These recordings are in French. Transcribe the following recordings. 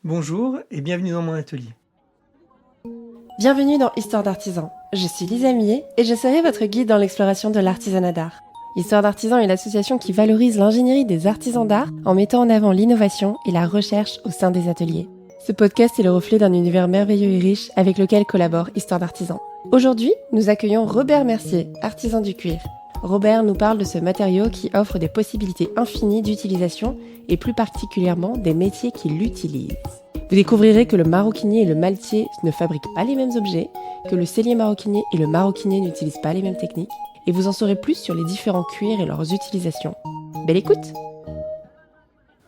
Bonjour et bienvenue dans mon atelier. Bienvenue dans Histoire d'artisan. Je suis Lisa Millet et je serai votre guide dans l'exploration de l'artisanat d'art. Histoire d'artisan est l'association qui valorise l'ingénierie des artisans d'art en mettant en avant l'innovation et la recherche au sein des ateliers. Ce podcast est le reflet d'un univers merveilleux et riche avec lequel collabore Histoire d'artisan. Aujourd'hui, nous accueillons Robert Mercier, artisan du cuir. Robert nous parle de ce matériau qui offre des possibilités infinies d'utilisation et plus particulièrement des métiers qui l'utilisent. Vous découvrirez que le maroquinier et le maltier ne fabriquent pas les mêmes objets, que le sellier maroquinier et le maroquinier n'utilisent pas les mêmes techniques, et vous en saurez plus sur les différents cuirs et leurs utilisations. Belle écoute!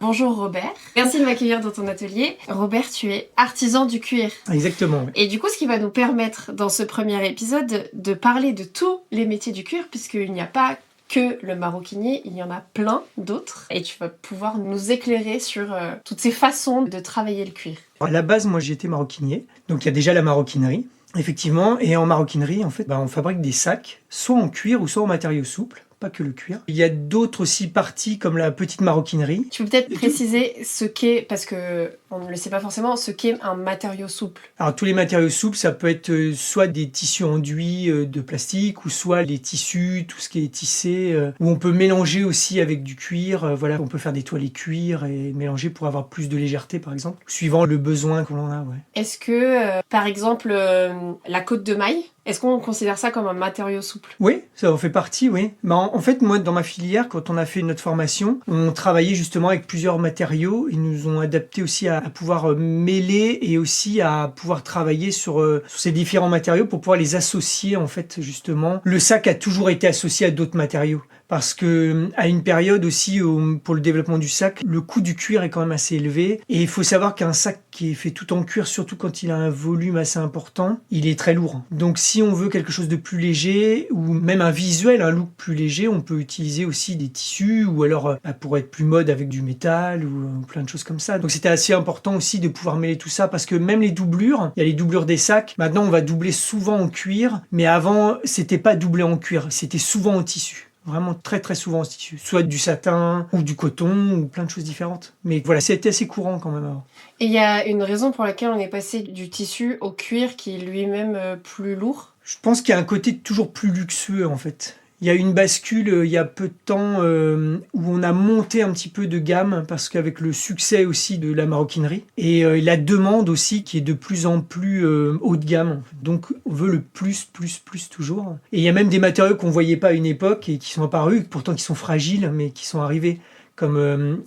Bonjour Robert, merci de m'accueillir dans ton atelier. Robert, tu es artisan du cuir. Exactement. Oui. Et du coup, ce qui va nous permettre dans ce premier épisode de parler de tous les métiers du cuir, puisqu'il n'y a pas que le maroquinier, il y en a plein d'autres. Et tu vas pouvoir nous éclairer sur toutes ces façons de travailler le cuir. À la base, moi j'étais maroquinier, donc il y a déjà la maroquinerie, effectivement. Et en maroquinerie, en fait, on fabrique des sacs, soit en cuir ou soit en matériaux souples. Pas que le cuir. Il y a d'autres aussi parties comme la petite maroquinerie. Tu peux peut-être préciser ce qu'est, parce que on ne le sait pas forcément, ce qu'est un matériau souple. Alors tous les matériaux souples, ça peut être soit des tissus enduits de plastique, ou soit les tissus, tout ce qui est tissé, où on peut mélanger aussi avec du cuir. Voilà, on peut faire des toiles cuir et mélanger pour avoir plus de légèreté, par exemple, suivant le besoin que l'on a. Ouais. Est-ce que, par exemple, la côte de maille, est-ce qu'on considère ça comme un matériau souple? Oui, ça en fait partie, oui. En fait, moi, dans ma filière, quand on a fait notre formation, on travaillait justement avec plusieurs matériaux. Ils nous ont adapté aussi à pouvoir mêler et aussi à pouvoir travailler sur ces différents matériaux pour pouvoir les associer, en fait, justement. Le sac a toujours été associé à d'autres matériaux. Parce que à une période aussi, pour le développement du sac, le coût du cuir est quand même assez élevé. Et il faut savoir qu'un sac qui est fait tout en cuir, surtout quand il a un volume assez important, il est très lourd. Donc si on veut quelque chose de plus léger, ou même un visuel, un look plus léger, on peut utiliser aussi des tissus, ou alors pour être plus mode avec du métal, ou plein de choses comme ça. Donc c'était assez important aussi de pouvoir mêler tout ça, parce que même les doublures, il y a les doublures des sacs, maintenant on va doubler souvent en cuir, mais avant c'était pas doublé en cuir, c'était souvent en tissu. Vraiment très très souvent en tissu, soit du satin ou du coton ou plein de choses différentes. Mais voilà, c'était assez courant quand même avant. Et il y a une raison pour laquelle on est passé du tissu au cuir qui est lui-même plus lourd? Je pense qu'il y a un côté toujours plus luxueux en fait. Il y a eu une bascule il y a peu de temps où on a monté un petit peu de gamme parce qu'avec le succès aussi de la maroquinerie et la demande aussi qui est de plus en plus haut de gamme. Donc on veut le plus toujours. Et il y a même des matériaux qu'on voyait pas à une époque et qui sont apparus, pourtant qui sont fragiles mais qui sont arrivés. Comme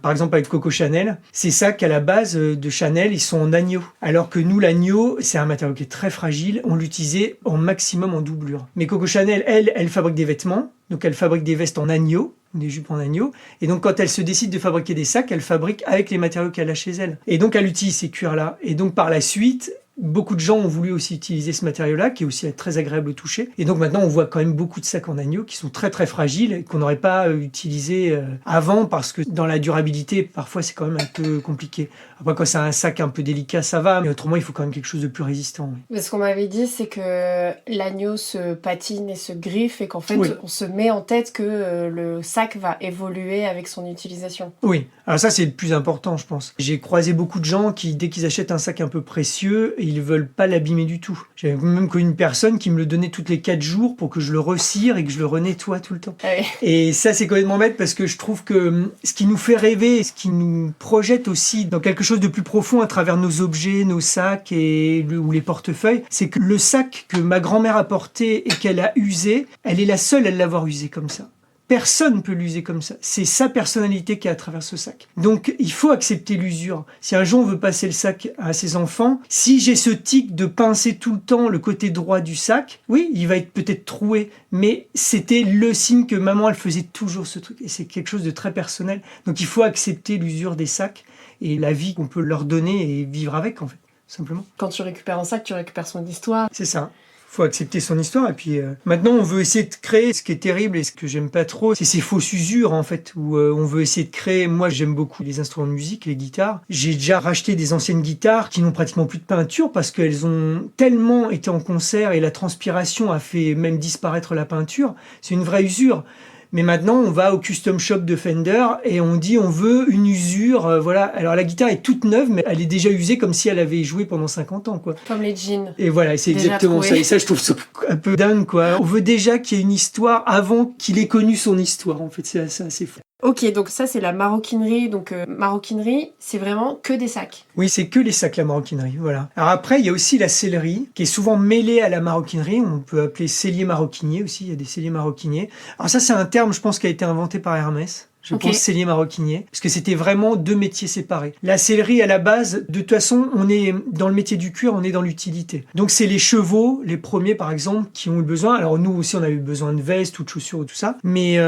par exemple avec Coco Chanel, ces sacs à la base de Chanel, ils sont en agneau. Alors que nous, l'agneau, c'est un matériau qui est très fragile, on l'utilisait en maximum en doublure. Mais Coco Chanel, elle fabrique des vêtements, donc elle fabrique des vestes en agneau, des jupes en agneau, et donc quand elle se décide de fabriquer des sacs, elle fabrique avec les matériaux qu'elle a chez elle. Et donc elle utilise ces cuirs-là. Et donc par la suite, beaucoup de gens ont voulu aussi utiliser ce matériau-là, qui est aussi très agréable au toucher. Et donc maintenant, on voit quand même beaucoup de sacs en agneau qui sont très très fragiles et qu'on n'aurait pas utilisé avant parce que dans la durabilité, parfois c'est quand même un peu compliqué. Après, quand c'est un sac un peu délicat, ça va, mais autrement, il faut quand même quelque chose de plus résistant. Oui. Mais ce qu'on m'avait dit, c'est que l'agneau se patine et se griffe et qu'en fait, Oui. on se met en tête que le sac va évoluer avec son utilisation. Oui, alors ça c'est le plus important, je pense. J'ai croisé beaucoup de gens qui, dès qu'ils achètent un sac un peu précieux, ils veulent pas l'abîmer du tout. J'avais même connu une personne qui me le donnait toutes les 4 jours pour que je le recire et que je le renettoie tout le temps. Ah oui. Et ça c'est complètement bête parce que je trouve que ce qui nous fait rêver, ce qui nous projette aussi dans quelque chose de plus profond à travers nos objets, nos sacs ou les portefeuilles, c'est que le sac que ma grand-mère a porté et qu'elle a usé, elle est la seule à l'avoir usé comme ça. Personne ne peut l'user comme ça. C'est sa personnalité qui est à travers ce sac. Donc, il faut accepter l'usure. Si un jour on veut passer le sac à ses enfants, si j'ai ce tic de pincer tout le temps le côté droit du sac, oui, il va être peut-être troué, mais c'était le signe que maman, elle faisait toujours ce truc. Et c'est quelque chose de très personnel. Donc, il faut accepter l'usure des sacs et la vie qu'on peut leur donner et vivre avec, en fait, simplement. Quand tu récupères un sac, tu récupères son histoire. C'est ça. Faut accepter son histoire et puis maintenant on veut essayer de créer ce qui est terrible et ce que j'aime pas trop, c'est ces fausses usures en fait où on veut essayer de créer. Moi j'aime beaucoup les instruments de musique, les guitares. J'ai déjà racheté des anciennes guitares qui n'ont pratiquement plus de peinture parce qu'elles ont tellement été en concert et la transpiration a fait même disparaître la peinture. C'est une vraie usure. Mais maintenant, on va au custom shop de Fender et on dit on veut une usure. Voilà. Alors la guitare est toute neuve, mais elle est déjà usée comme si elle avait joué pendant 50 ans, quoi. Comme les jeans. Et voilà, c'est Déjà exactement trouvé. ça. Et ça, je trouve ça un peu dingue, quoi. On veut déjà qu'il y ait une histoire avant qu'il ait connu son histoire. En fait, c'est assez fou. Ok, donc ça c'est la maroquinerie. Donc maroquinerie, c'est vraiment que des sacs. Oui, c'est que les sacs, la maroquinerie, voilà. Alors après, il y a aussi la sellerie, qui est souvent mêlée à la maroquinerie. On peut appeler sellier maroquinier aussi, il y a des selliers maroquiniers. Alors ça, c'est un terme, je pense, qui a été inventé par Hermès. Je pense sellier maroquinier, parce que c'était vraiment deux métiers séparés. La sellerie, à la base, de toute façon, on est dans le métier du cuir, on est dans l'utilité. Donc c'est les chevaux, les premiers par exemple, qui ont eu besoin. Alors nous aussi, on a eu besoin de vestes ou de chaussures ou tout ça. Mais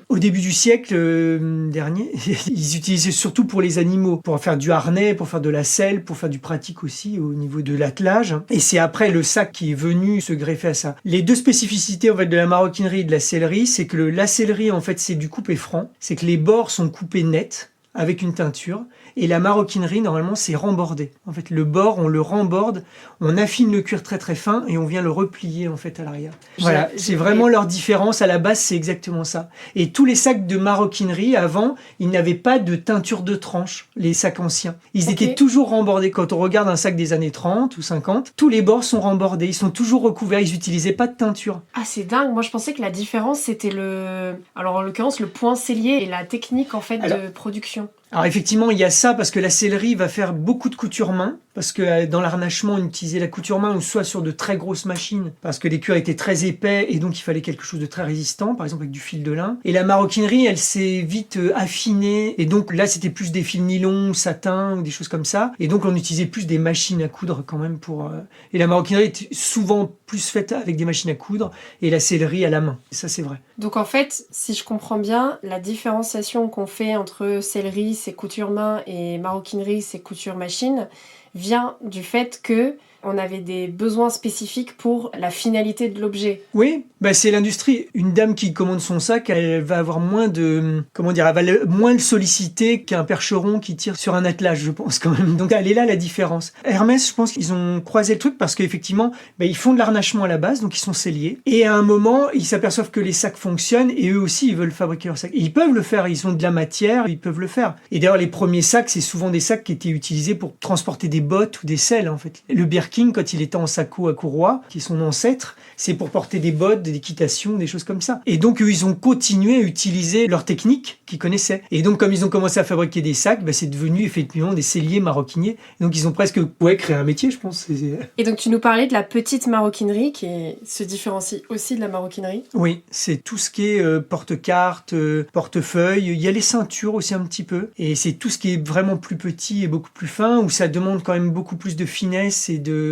au début du siècle dernier, ils utilisaient surtout pour les animaux, pour faire du harnais, pour faire de la selle, pour faire du pratique aussi au niveau de l'attelage. Et c'est après le sac qui est venu se greffer à ça. Les deux spécificités en fait de la maroquinerie et de la sellerie, c'est que la sellerie en fait c'est du coupé franc, c'est que les bords sont coupés nets avec une teinture et la maroquinerie normalement c'est rembordé. En fait le bord on le remborde, on affine le cuir très très fin et on vient le replier en fait à l'arrière. Voilà, c'est vraiment leur différence à la base, c'est exactement ça. Et tous les sacs de maroquinerie avant, ils n'avaient pas de teinture de tranche, les sacs anciens. Ils étaient toujours rembordés. Quand on regarde un sac des années 30 ou 50, tous les bords sont rembordés, ils sont toujours recouverts, ils n'utilisaient pas de teinture. Ah c'est dingue, moi je pensais que la différence c'était alors en l'occurrence le point sellier et la technique en fait de production. Alors effectivement, il y a ça parce que la sellerie va faire beaucoup de couture main, parce que dans l'arnachement, on utilisait la couture main ou soit sur de très grosses machines, parce que les cuirs étaient très épais et donc il fallait quelque chose de très résistant, par exemple avec du fil de lin. Et la maroquinerie, elle s'est vite affinée et donc là, c'était plus des fils nylon, satin ou des choses comme ça. Et donc on utilisait plus des machines à coudre quand même pour... Et la maroquinerie était souvent plus faite avec des machines à coudre et la sellerie à la main. Et ça, c'est vrai. Donc en fait, si je comprends bien, la différenciation qu'on fait entre sellerie, c'est couture main, et maroquinerie, c'est couture machine, vient du fait que on avait des besoins spécifiques pour la finalité de l'objet. Oui, bah c'est l'industrie. Une dame qui commande son sac, elle va avoir moins de... Comment dire, elle va moins le solliciter qu'un percheron qui tire sur un attelage, je pense quand même. Donc elle est là la différence. Hermès, je pense qu'ils ont croisé le truc parce qu'effectivement, bah, ils font de l'arnachement à la base, donc ils sont selliers. Et à un moment, ils s'aperçoivent que les sacs fonctionnent et eux aussi, ils veulent fabriquer leurs sacs. Et ils peuvent le faire, ils ont de la matière, ils peuvent le faire. Et d'ailleurs, les premiers sacs, c'est souvent des sacs qui étaient utilisés pour transporter des bottes ou des selles, en fait. Le Birkin, quand il était en sacco à courroie, qui est son ancêtre, c'est pour porter des bottes, d'équitation, des choses comme ça. Et donc, eux, ils ont continué à utiliser leur technique qu'ils connaissaient. Et donc, comme ils ont commencé à fabriquer des sacs, bah, c'est devenu effectivement des selliers maroquiniers. Et donc, ils ont presque créé un métier, je pense. Et donc, tu nous parlais de la petite maroquinerie qui se différencie aussi de la maroquinerie. Oui, c'est tout ce qui est porte-cartes, portefeuille. Il y a les ceintures aussi un petit peu. Et c'est tout ce qui est vraiment plus petit et beaucoup plus fin, où ça demande quand même beaucoup plus de finesse et de...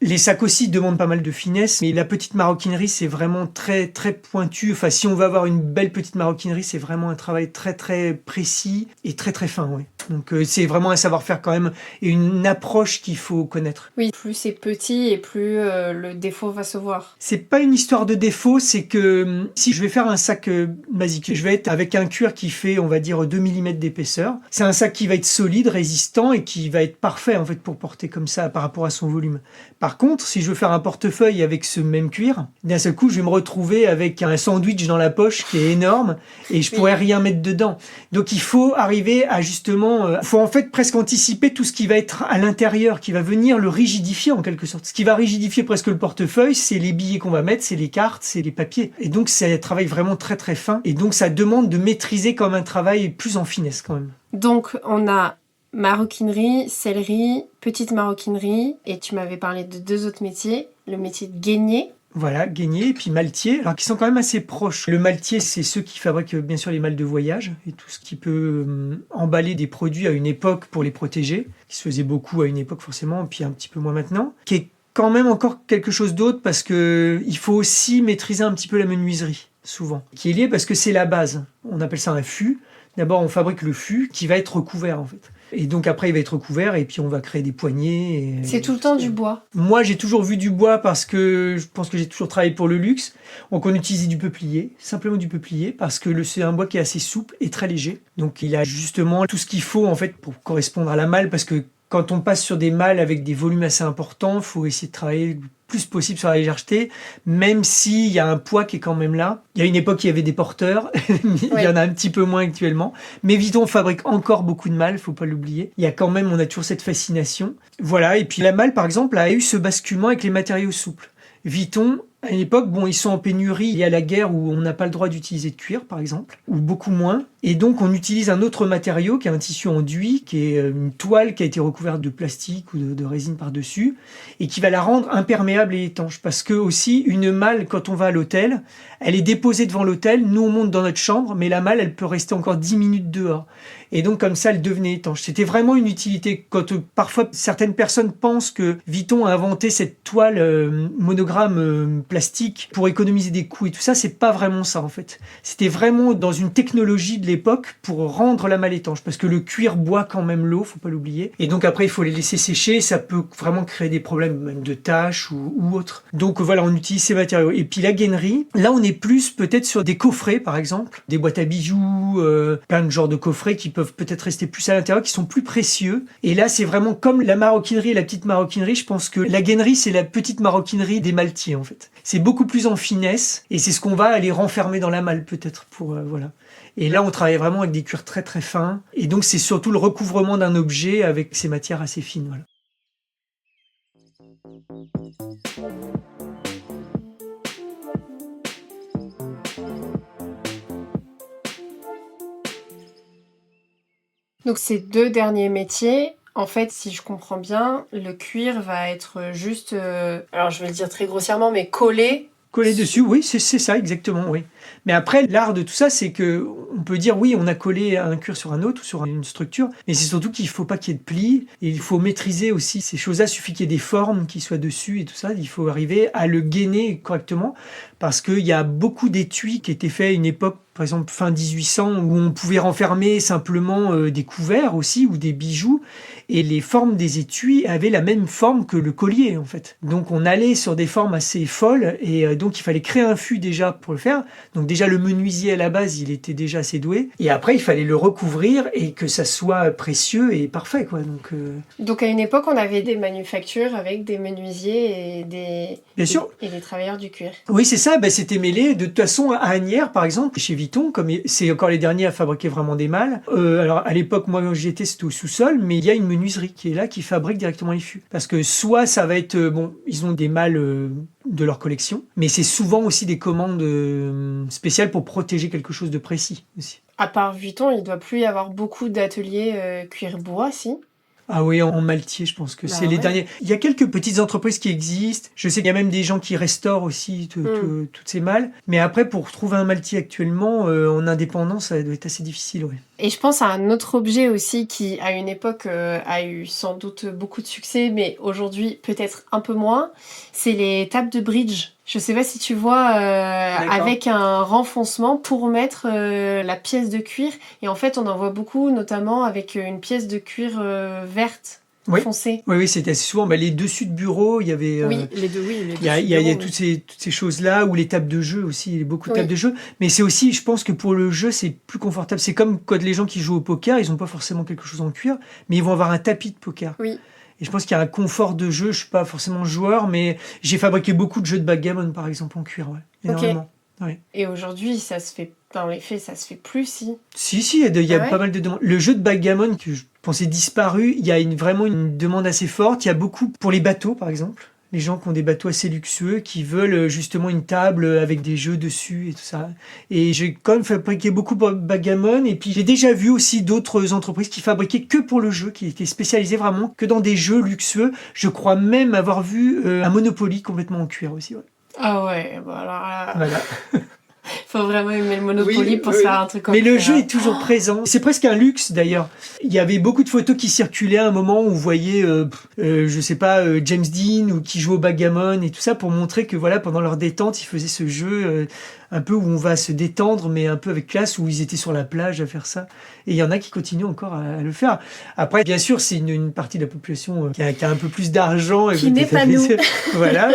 Les sacs aussi demandent pas mal de finesse, mais la petite maroquinerie, c'est vraiment très, très pointu. Enfin, si on veut avoir une belle petite maroquinerie, c'est vraiment un travail très, très précis et très, très fin, oui. Donc, c'est vraiment un savoir-faire quand même et une approche qu'il faut connaître. Oui, plus c'est petit et plus le défaut va se voir. C'est pas une histoire de défaut, c'est que si je vais faire un sac basique, je vais être avec un cuir qui fait, on va dire, 2 mm d'épaisseur. C'est un sac qui va être solide, résistant et qui va être parfait, en fait, pour porter comme ça par rapport à son volume. Par contre, si je veux faire un portefeuille avec ce même cuir, d'un seul coup, je vais me retrouver avec un sandwich dans la poche qui est énorme et je pourrais rien mettre dedans. Donc, il faut arriver à justement... faut en fait presque anticiper tout ce qui va être à l'intérieur, qui va venir le rigidifier en quelque sorte. Ce qui va rigidifier presque le portefeuille, c'est les billets qu'on va mettre, c'est les cartes, c'est les papiers. Et donc, c'est un travail vraiment très très fin. Et donc, ça demande de maîtriser comme un travail plus en finesse quand même. Donc, on a maroquinerie, sellerie, petite maroquinerie, et tu m'avais parlé de 2 autres métiers, le métier de gainier. Voilà, gainier et puis maltier, alors qui sont quand même assez proches. Le maltier, c'est ceux qui fabriquent bien sûr les malles de voyage et tout ce qui peut emballer des produits à une époque pour les protéger, qui se faisait beaucoup à une époque forcément, et puis un petit peu moins maintenant, qui est quand même encore quelque chose d'autre parce que il faut aussi maîtriser un petit peu la menuiserie, souvent, qui est lié parce que c'est la base. On appelle ça un fût. D'abord, on fabrique le fût qui va être recouvert en fait. Et donc après, il va être recouvert et puis on va créer des poignées. C'est tout le temps du bois. Moi, j'ai toujours vu du bois parce que je pense que j'ai toujours travaillé pour le luxe. Donc on utilisait du peuplier, simplement du peuplier, parce que c'est un bois qui est assez souple et très léger. Donc il a justement tout ce qu'il faut en fait pour correspondre à la malle, parce que quand on passe sur des mâles avec des volumes assez importants, il faut essayer de travailler le plus possible sur la légèreté, même s'il y a un poids qui est quand même là. Il y a une époque, il y avait des porteurs, il y en a un petit peu moins actuellement. Mais Vuitton fabrique encore beaucoup de mâles, il faut pas l'oublier. Il y a quand même, on a toujours cette fascination. Voilà, et puis la malle, par exemple, a eu ce basculement avec les matériaux souples. Vuitton, à une époque, ils sont en pénurie. Il y a la guerre où on n'a pas le droit d'utiliser de cuir, par exemple, ou beaucoup moins. Et donc, on utilise un autre matériau qui est un tissu enduit, qui est une toile qui a été recouverte de plastique ou de résine par-dessus, et qui va la rendre imperméable et étanche. Parce que aussi, une malle, quand on va à l'hôtel, elle est déposée devant l'hôtel. Nous, on monte dans notre chambre, mais la malle, elle peut rester encore 10 minutes dehors. Et donc, comme ça, elle devenait étanche. C'était vraiment une utilité. Quand parfois, certaines personnes pensent que Vuitton a inventé cette toile monogramme plastique pour économiser des coûts et tout ça, c'est pas vraiment ça, en fait. C'était vraiment dans une technologie de l'époque pour rendre la malle étanche. Parce que le cuir boit quand même l'eau, faut pas l'oublier. Et donc, après, il faut les laisser sécher. Ça peut vraiment créer des problèmes, même de taches ou autres. Donc, voilà, on utilise ces matériaux. Et puis, la gainerie, là, on est plus peut-être sur des coffrets, par exemple. Des boîtes à bijoux, plein de genres de coffrets qui peuvent peut-être rester plus à l'intérieur, qui sont plus précieux. Et là, c'est vraiment comme la maroquinerie et la petite maroquinerie. Je pense que la gainerie, c'est la petite maroquinerie des maltiers, en fait. C'est beaucoup plus en finesse, et c'est ce qu'on va aller renfermer dans la malle, peut-être, pour, voilà. Et là, on travaille vraiment avec des cuirs très très fins. Et donc, c'est surtout le recouvrement d'un objet avec ces matières assez fines, voilà. Donc ces deux derniers métiers, en fait, si je comprends bien, le cuir va être juste, alors je vais le dire très grossièrement, mais collé. Coller dessus, oui, c'est ça exactement, oui. Mais après, l'art de tout ça, c'est que on peut dire oui, on a collé un cuir sur un autre ou sur une structure, mais c'est surtout qu'il faut pas qu'il y ait de plis, et il faut maîtriser aussi ces choses-là. Il suffit qu'il y ait des formes qui soient dessus et tout ça. Il faut arriver à le gainer correctement, parce qu'il y a beaucoup d'étuis qui étaient faits à une époque, par exemple fin 1800, où on pouvait renfermer simplement des couverts aussi ou des bijoux, et les formes des étuis avaient la même forme que le collier en fait. Donc on allait sur des formes assez folles, et donc il fallait créer un fût déjà pour le faire. Donc déjà le menuisier à la base, il était déjà assez doué, et après il fallait le recouvrir et que ça soit précieux et parfait quoi. Donc à une époque, on avait des manufactures avec des menuisiers et Bien sûr. Et des travailleurs du cuir. Oui, c'est ça, c'était mêlé. De toute façon, à Asnières, par exemple, chez Vuitton, comme c'est encore les derniers à fabriquer vraiment des mâles, alors à l'époque, moi, quand j'y étais, c'était au sous-sol, mais il y a une menuiserie qui est là, qui fabrique directement les fûts. Parce que soit ça va être, ils ont des mâles de leur collection, mais c'est souvent aussi des commandes spéciales pour protéger quelque chose de précis aussi. À part Vuitton, il doit plus y avoir beaucoup d'ateliers cuir-bois, si? Ah oui, en Maltier, je pense que c'est les derniers. Il y a quelques petites entreprises qui existent. Je sais qu'il y a même des gens qui restaurent aussi toutes ces malles. Mais après, pour trouver un Maltier actuellement, en indépendance, ça doit être assez difficile, oui. Et je pense à un autre objet aussi qui, à une époque, a eu sans doute beaucoup de succès, mais aujourd'hui, peut-être un peu moins. C'est les tables de bridge. Je sais pas si tu vois, avec un renfoncement pour mettre la pièce de cuir. Et en fait, on en voit beaucoup, notamment avec une pièce de cuir verte. Oui. Foncé. Oui, c'était assez souvent. Les dessus de bureau, il y avait. Oui, les deux, oui. Il y a toutes ces choses-là, ou les tables de jeu aussi, il y a beaucoup de tables de jeu. Mais c'est aussi, je pense que pour le jeu, c'est plus confortable. C'est comme quand les gens qui jouent au poker, ils n'ont pas forcément quelque chose en cuir, mais ils vont avoir un tapis de poker. Oui. Et je pense qu'il y a un confort de jeu. Je suis pas forcément joueur, mais j'ai fabriqué beaucoup de jeux de backgammon, par exemple, en cuir, énormément. Ouais. Et aujourd'hui, ça se fait. Dans les faits, ça se fait plus, si. Si, il y a pas mal de demandes. Le jeu de backgammon, que je pensais disparu, il y a vraiment une demande assez forte. Il y a beaucoup pour les bateaux, par exemple. Les gens qui ont des bateaux assez luxueux, qui veulent justement une table avec des jeux dessus et tout ça. Et j'ai quand même fabriqué beaucoup de backgammon. Et puis j'ai déjà vu aussi d'autres entreprises qui fabriquaient que pour le jeu, qui étaient spécialisées vraiment que dans des jeux luxueux. Je crois même avoir vu un Monopoly complètement en cuir aussi. Ouais. Ah ouais, bon alors là... Voilà. Faut vraiment aimer le Monopoly pour faire un truc comme ça. Mais le jeu est toujours présent. C'est presque un luxe d'ailleurs. Il y avait beaucoup de photos qui circulaient à un moment où vous voyez, je sais pas, James Dean ou qui joue au backgammon et tout ça pour montrer que voilà, pendant leur détente, ils faisaient ce jeu un peu où on va se détendre, mais un peu avec classe, où ils étaient sur la plage à faire ça. Et il y en a qui continuent encore à le faire. Après, bien sûr, c'est une partie de la population qui a un peu plus d'argent. Qui n'est pas nous. Voilà,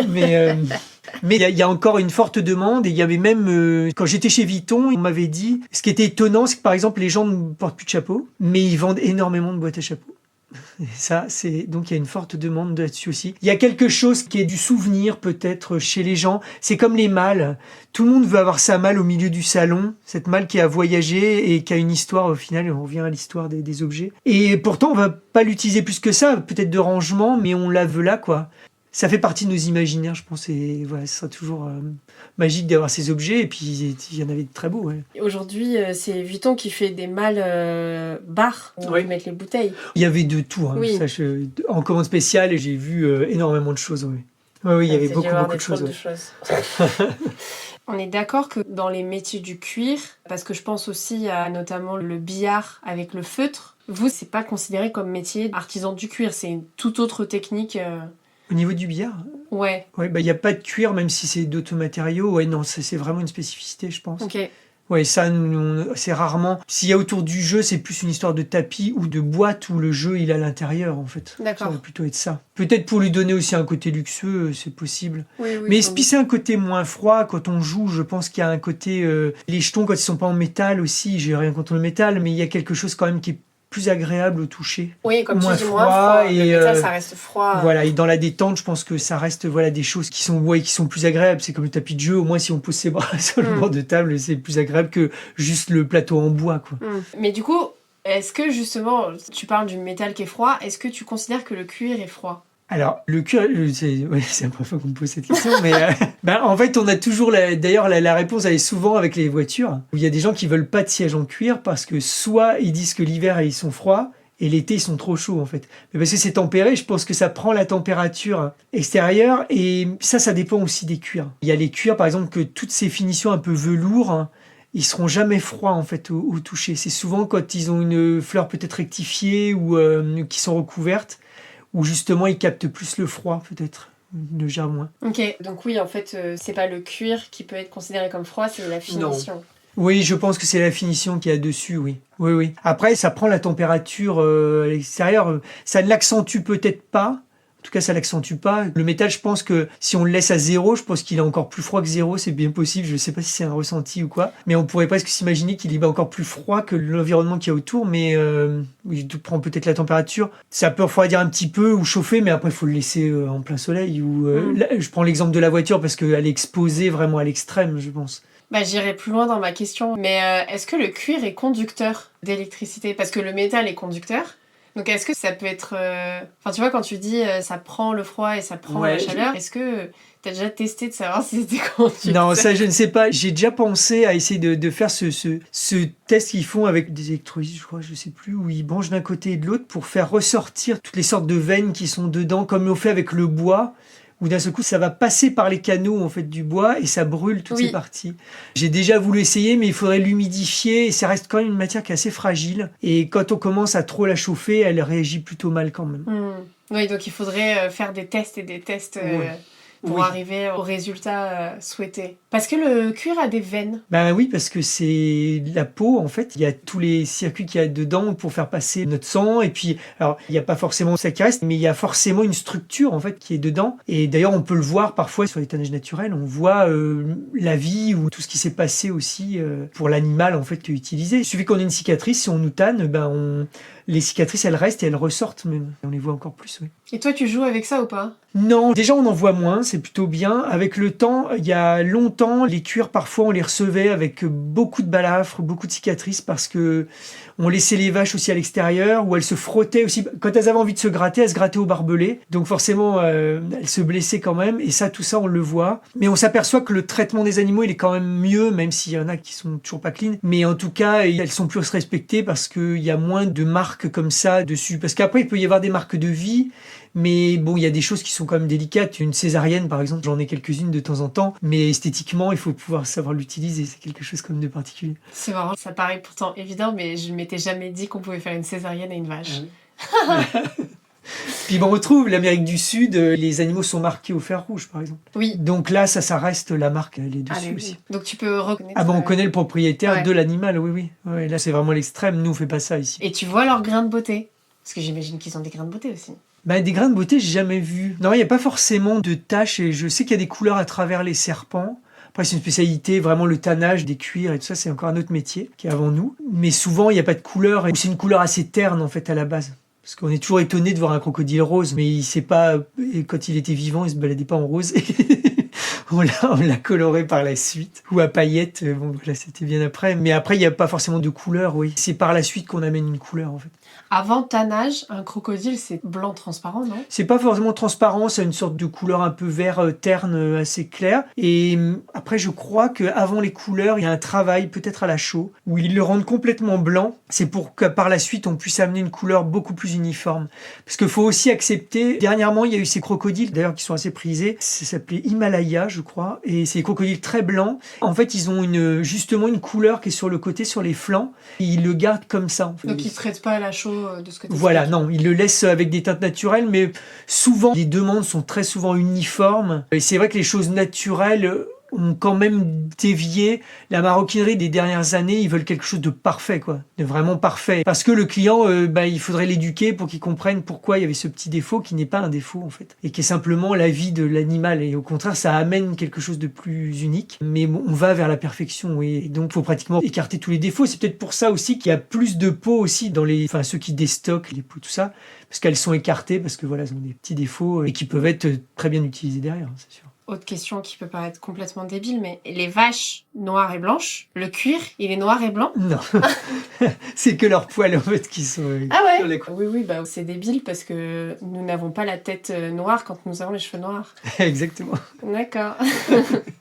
mais il y a encore une forte demande, et il y avait même, quand j'étais chez Vuitton, on m'avait dit, ce qui était étonnant, c'est que par exemple, les gens ne portent plus de chapeau, mais ils vendent énormément de boîtes à chapeaux. Et ça, donc il y a une forte demande là-dessus aussi. Il y a quelque chose qui est du souvenir peut-être chez les gens. C'est comme les malles. Tout le monde veut avoir sa malle au milieu du salon, cette malle qui a voyagé et qui a une histoire au final. On revient à l'histoire des objets. Et pourtant, on va pas l'utiliser plus que ça, peut-être de rangement, mais on la veut là, quoi. Ça fait partie de nos imaginaires, je pense. Et voilà, ce sera toujours magique d'avoir ces objets. Et puis, il y en avait de très beaux. Ouais. Aujourd'hui, c'est Vuitton qui fait des malles barres où on peut mettre les bouteilles. Il y avait de tout. Hein. Oui. Ça, en commande spéciale, j'ai vu énormément de choses. Oui, il y avait beaucoup de choses. On est d'accord que dans les métiers du cuir, parce que je pense aussi à notamment le billard avec le feutre, vous, c'est pas considéré comme métier artisan du cuir, c'est une toute autre technique. Au niveau du billard, ouais, il n'y a pas de cuir, même si c'est d'autres matériaux. Ouais, non, c'est vraiment une spécificité, je pense. Ok. Ouais, ça, c'est rarement. S'il y a autour du jeu, c'est plus une histoire de tapis ou de boîte où le jeu il est à l'intérieur, en fait. D'accord. Ça va plutôt être ça. Peut-être pour lui donner aussi un côté luxueux, c'est possible. Oui, mais c'est un côté moins froid quand on joue. Je pense qu'il y a un côté. Les jetons, quand ils sont pas en métal aussi, j'ai rien contre le métal, mais il y a quelque chose quand même qui est plus agréable au toucher. Oui, comme moins tu dis, froid, moins froid. et le métal, ça reste froid. Voilà, et dans la détente, je pense que ça reste des choses qui sont plus agréables. C'est comme le tapis de jeu, au moins si on pose ses bras sur le bord de table, c'est plus agréable que juste le plateau en bois, quoi. Mais du coup, est-ce que justement, tu parles du métal qui est froid, est-ce que tu considères que le cuir est froid ? Alors, le cuir, c'est la première fois qu'on me pose cette question, mais en fait, on a toujours, d'ailleurs, la réponse, elle est souvent avec les voitures, où il y a des gens qui veulent pas de siège en cuir parce que soit ils disent que l'hiver, ils sont froids, et l'été, ils sont trop chauds, en fait. Mais parce que c'est tempéré, je pense que ça prend la température extérieure, et ça dépend aussi des cuirs. Il y a les cuirs, par exemple, que toutes ces finitions un peu velours, ils seront jamais froids, en fait, au toucher. C'est souvent quand ils ont une fleur peut-être rectifiée ou qui sont recouvertes, où justement ils captent plus le froid, peut-être, le gèrent moins. Ok, donc oui, en fait, c'est pas le cuir qui peut être considéré comme froid, c'est la finition. Non. Oui, je pense que c'est la finition qu'il y a dessus, oui. Oui. Après, ça prend la température à l'extérieur. Ça ne l'accentue peut-être pas. En tout cas, ça l'accentue pas. Le métal, je pense que si on le laisse à 0, je pense qu'il est encore plus froid que 0. C'est bien possible. Je ne sais pas si c'est un ressenti ou quoi. Mais on pourrait presque s'imaginer qu'il est encore plus froid que l'environnement qu'il y a autour. Mais il prend peut-être la température. Ça peut refroidir un petit peu ou chauffer, mais après, il faut le laisser en plein soleil. Là, je prends l'exemple de la voiture parce qu'elle est exposée vraiment à l'extrême, je pense. J'irai plus loin dans ma question. Mais est-ce que le cuir est conducteur d'électricité ? Parce que le métal est conducteur. Donc est-ce que ça peut être... Enfin tu vois quand tu dis ça prend le froid et ça prend la chaleur, est-ce que tu as déjà testé de savoir si c'était conducteur ? Non, ça je ne sais pas. J'ai déjà pensé à essayer de faire ce test qu'ils font avec des électrolytes, je crois, je sais plus, où ils branchent d'un côté et de l'autre pour faire ressortir toutes les sortes de veines qui sont dedans, comme on fait avec le bois. Où d'un seul coup, ça va passer par les canaux en fait du bois et ça brûle toutes ces parties. J'ai déjà voulu essayer, mais il faudrait l'humidifier et ça reste quand même une matière qui est assez fragile. Et quand on commence à trop la chauffer, elle réagit plutôt mal quand même. Oui, donc il faudrait faire des tests et des tests pour arriver au résultat souhaité. Parce que le cuir a des veines. Oui, parce que c'est la peau, en fait. Il y a tous les circuits qu'il y a dedans pour faire passer notre sang. Et puis, alors, il n'y a pas forcément ça qui reste, mais il y a forcément une structure, en fait, qui est dedans. Et d'ailleurs, on peut le voir parfois sur l'étannage naturel. On voit la vie ou tout ce qui s'est passé aussi pour l'animal, en fait, qui est utilisé. Il suffit qu'on ait une cicatrice, si on nous tanne, les cicatrices, elles restent et elles ressortent même. On les voit encore plus, oui. Et toi, tu joues avec ça ou pas ? Non, déjà on en voit moins, c'est plutôt bien. Avec le temps, il y a longtemps, les cuirs parfois on les recevait avec beaucoup de balafres, beaucoup de cicatrices parce que on laissait les vaches aussi à l'extérieur ou elles se frottaient aussi. Quand elles avaient envie de se gratter, elles se grattaient au barbelé. Donc forcément, elles se blessaient quand même. Et ça, tout ça, on le voit. Mais on s'aperçoit que le traitement des animaux, il est quand même mieux, même s'il y en a qui sont toujours pas clean. Mais en tout cas, elles sont plus respectées parce qu'il y a moins de marques comme ça dessus. Parce qu'après, il peut y avoir des marques de vie. Mais bon, il y a des choses qui sont quand même délicates. Une césarienne, par exemple, j'en ai quelques-unes de temps en temps. Mais esthétiquement, il faut pouvoir savoir l'utiliser. C'est quelque chose comme de particulier. C'est marrant, ça paraît pourtant évident, mais je ne m'étais jamais dit qu'on pouvait faire une césarienne à une vache. Puis on retrouve l'Amérique du Sud, les animaux sont marqués au fer rouge, par exemple. Oui. Donc là, ça reste la marque, elle est dessus aussi. Donc tu peux reconnaître... on connaît le propriétaire de l'animal, oui. Ouais, là, c'est vraiment l'extrême. Nous, on fait pas ça ici. Et tu vois leurs grains de beauté ? Parce que j'imagine qu'ils ont des grains de beauté aussi. Des grains de beauté, j'ai jamais vu. Non, il n'y a pas forcément de taches et je sais qu'il y a des couleurs à travers les serpents. Après, c'est une spécialité, vraiment le tannage des cuirs et tout ça, c'est encore un autre métier qui est avant nous. Mais souvent, il n'y a pas de couleur, ou c'est une couleur assez terne en fait à la base. Parce qu'on est toujours étonné de voir un crocodile rose, mais il sait pas, et quand il était vivant, il se baladait pas en rose. On l'a coloré par la suite. Ou à paillettes, bon voilà, c'était bien après. Mais après, il n'y a pas forcément de couleur, oui. C'est par la suite qu'on amène une couleur, en fait. Avant tannage, un crocodile, c'est blanc transparent, non? C'est pas forcément transparent, ça a une sorte de couleur un peu vert terne assez claire. Et après, je crois qu'avant les couleurs, il y a un travail, peut-être à la chaux, où ils le rendent complètement blanc. C'est pour que par la suite, on puisse amener une couleur beaucoup plus uniforme. Parce qu'il faut aussi accepter, dernièrement, il y a eu ces crocodiles, d'ailleurs, qui sont assez prisés. Ça s'appelait Himalaya, je crois. Et c'est des crocodiles très blancs. En fait, ils ont justement une couleur qui est sur le côté, sur les flancs. Et ils le gardent comme ça, en fait. Donc ils ne traitent pas à la chaux de ce côté. Voilà, non, ils le laissent avec des teintes naturelles, mais souvent, les demandes sont très souvent uniformes. Et c'est vrai que les choses naturelles ont quand même dévié. La maroquinerie des dernières années, ils veulent quelque chose de parfait, quoi, de vraiment parfait. Parce que le client, il faudrait l'éduquer pour qu'il comprenne pourquoi il y avait ce petit défaut qui n'est pas un défaut, en fait, et qui est simplement la vie de l'animal. Et au contraire, ça amène quelque chose de plus unique. Mais on va vers la perfection, et donc il faut pratiquement écarter tous les défauts. C'est peut-être pour ça aussi qu'il y a plus de peaux aussi dans ceux qui déstockent les peaux, tout ça, parce qu'elles sont écartées, parce que voilà, elles ont des petits défauts et qui peuvent être très bien utilisés derrière, c'est sûr. Autre question qui peut paraître complètement débile, mais les vaches noires et blanches, le cuir, il est noir et blanc? Non, c'est que leurs poils en fait qui sont... Ah ouais? sur les... Oui, c'est débile parce que nous n'avons pas la tête noire quand nous avons les cheveux noirs. Exactement. D'accord.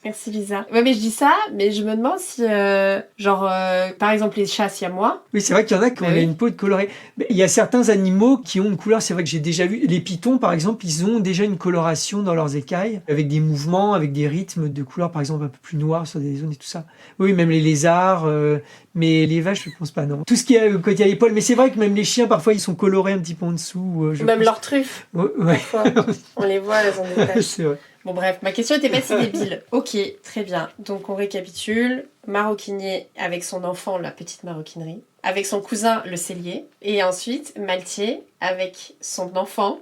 Merci Lisa. Ouais, mais je dis ça, mais je me demande si, par exemple les chats siamois. Oui, c'est vrai qu'il y en a qui ont une peau colorée. Mais il y a certains animaux qui ont une couleur, c'est vrai que j'ai déjà vu. Les pitons, par exemple, ils ont déjà une coloration dans leurs écailles, avec des mouvements, avec des rythmes de couleurs, par exemple, un peu plus noirs sur des zones et tout ça. Oui, même les lézards, mais les vaches, je pense pas, non. Tout ce qui est quand il y a les poils, mais c'est vrai que même les chiens, parfois, ils sont colorés un petit peu en dessous. Même leurs truffes. Ouais. On les voit, elles ont des taches. C'est vrai. Bon bref, ma question était pas si débile. Ok, très bien. Donc on récapitule. Maroquinier avec son enfant, la petite maroquinerie. Avec son cousin, le cellier. Et ensuite, Maltier avec son enfant,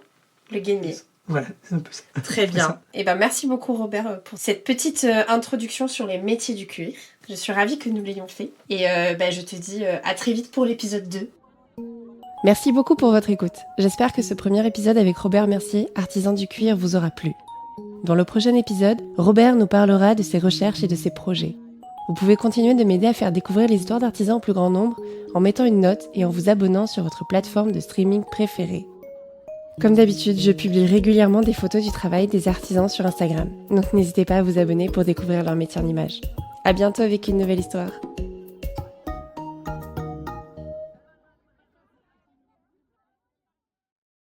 le guénier. Voilà, c'est un peu ça. Très bien. Et merci beaucoup Robert pour cette petite introduction sur les métiers du cuir. Je suis ravie que nous l'ayons fait. Et je te dis à très vite pour l'épisode 2. Merci beaucoup pour votre écoute. J'espère que ce premier épisode avec Robert Mercier, artisan du cuir, vous aura plu. Dans le prochain épisode, Robert nous parlera de ses recherches et de ses projets. Vous pouvez continuer de m'aider à faire découvrir les histoires d'artisans au plus grand nombre en mettant une note et en vous abonnant sur votre plateforme de streaming préférée. Comme d'habitude, je publie régulièrement des photos du travail des artisans sur Instagram, donc n'hésitez pas à vous abonner pour découvrir leur métier en images. À bientôt avec une nouvelle histoire.